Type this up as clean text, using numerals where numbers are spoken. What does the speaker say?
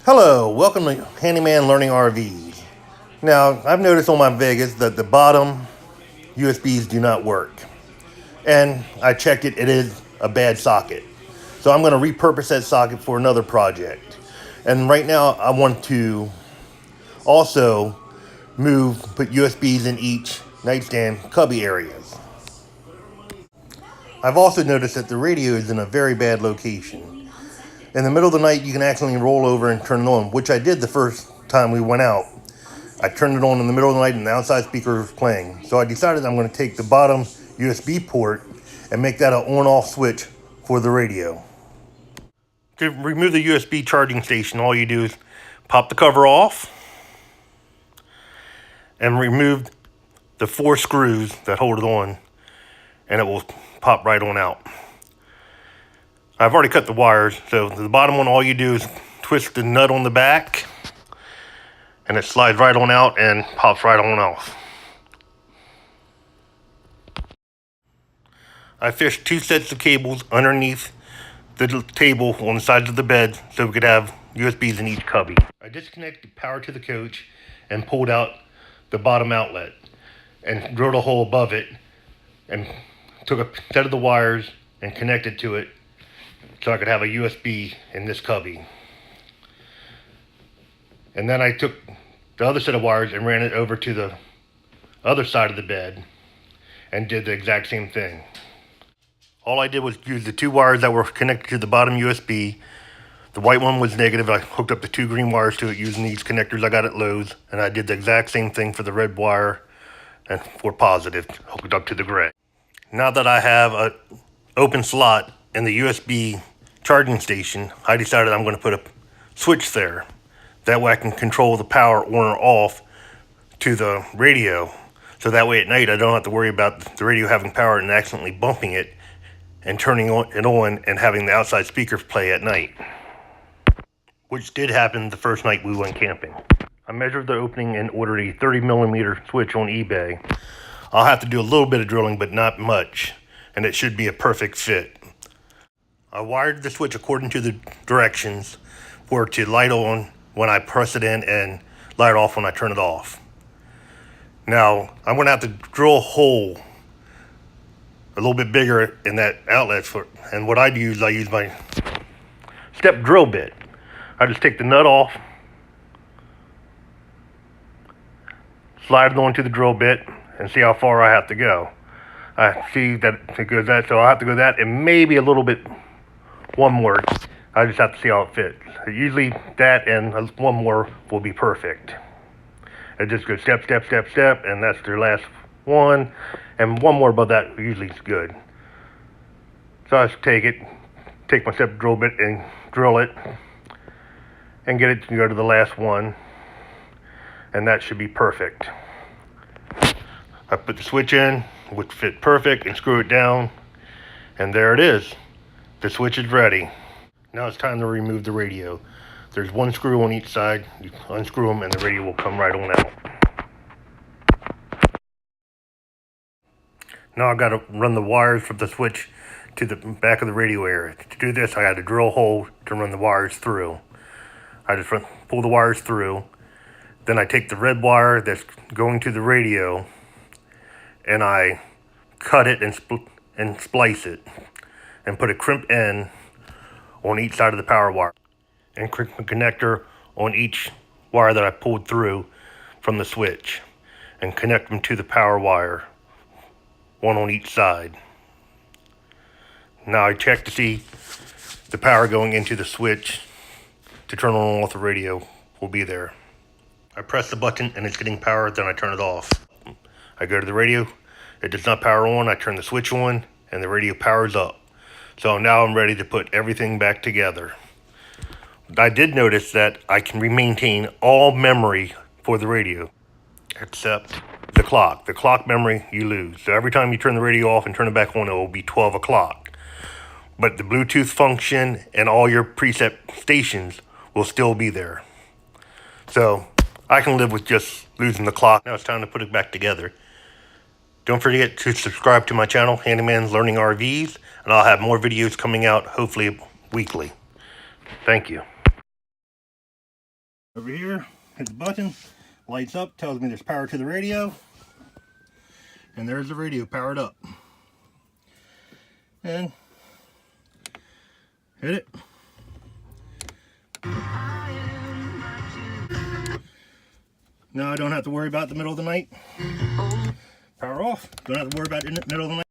Hello, welcome to Handyman Learning RVs. Now, I've noticed on my Vegas that the bottom USBs do not work. And I checked it, it is a bad socket. So I'm going to repurpose that socket for another project. And right now I want to also put USBs in each nightstand cubby areas. I've also noticed that the radio is in a very bad location. In the middle of the night, you can accidentally roll over and turn it on, which I did the first time we went out. I turned it on in the middle of the night and the outside speaker was playing. So I decided I'm going to take the bottom USB port and make that an on-off switch for the radio. To remove the USB charging station, all you do is pop the cover off and remove the 4 screws that hold it on, and it will pop right on out. I've already cut the wires, so the bottom one, all you do is twist the nut on the back and it slides right on out and pops right on off. I fished 2 sets of cables underneath the table on the sides of the bed so we could have USBs in each cubby. I disconnected the power to the coach and pulled out the bottom outlet and drilled a hole above it and took a set of the wires and connected to it so I could have a USB in this cubby. And then I took the other set of wires and ran it over to the other side of the bed and did the exact same thing. All I did was use the 2 wires that were connected to the bottom USB. The white one was negative. I hooked up the 2 green wires to it using these connectors I got at Lowe's, and I did the exact same thing for the red wire and for positive, hooked up to the gray. Now that I have an open slot in the USB charging station, I decided I'm going to put a switch there. That way I can control the power on or off to the radio. So that way at night I don't have to worry about the radio having power and accidentally bumping it and turning it on and having the outside speakers play at night. Which did happen the first night we went camping. I measured the opening and ordered a 30mm switch on eBay. I'll have to do a little bit of drilling, but not much, and it should be a perfect fit. I wired the switch according to the directions for it to light on when I press it in and light off when I turn it off. Now, I'm going to have to drill a hole a little bit bigger in that outlet and what I use my step drill bit. I just take the nut off, slide it onto the drill bit, and see how far I have to go. I see that it goes that, so I'll have to go that and maybe a little bit one more. I just have to see how it fits. Usually that and one more will be perfect. It just goes step, step, step, step, and that's their last one. And one more above that usually is good. So I just take my step drill bit and drill it and get it to go to the last one. And that should be perfect. I put the switch in, which fit perfect, and screw it down. And there it is. The switch is ready. Now it's time to remove the radio. There's 1 screw on each side. You unscrew them and the radio will come right on out. Now I've got to run the wires from the switch to the back of the radio area. To do this, I had to drill a hole to run the wires through. I just pull the wires through. Then I take the red wire that's going to the radio and I cut it and splice it and put a crimp end on each side of the power wire and crimp a connector on each wire that I pulled through from the switch and connect them to the power wire, one on each side. Now I check to see the power going into the switch to turn on and off the radio will be there. I press the button and it's getting power, then I turn it off. I go to the radio, it does not power on, I turn the switch on and the radio powers up. So now I'm ready to put everything back together. I did notice that I can maintain all memory for the radio, except the clock. The clock memory you lose. So every time you turn the radio off and turn it back on, it will be 12 o'clock. But the Bluetooth function and all your preset stations will still be there. So I can live with just losing the clock. Now it's time to put it back together. Don't forget to subscribe to my channel, Handyman's Learning RVs, and I'll have more videos coming out, hopefully weekly. Thank you. Over here, hit the button, lights up, tells me there's power to the radio. And there's the radio powered up. And hit it. Now I don't have to worry about the middle of the night. Power off. Don't have to worry about it in the middle of the night.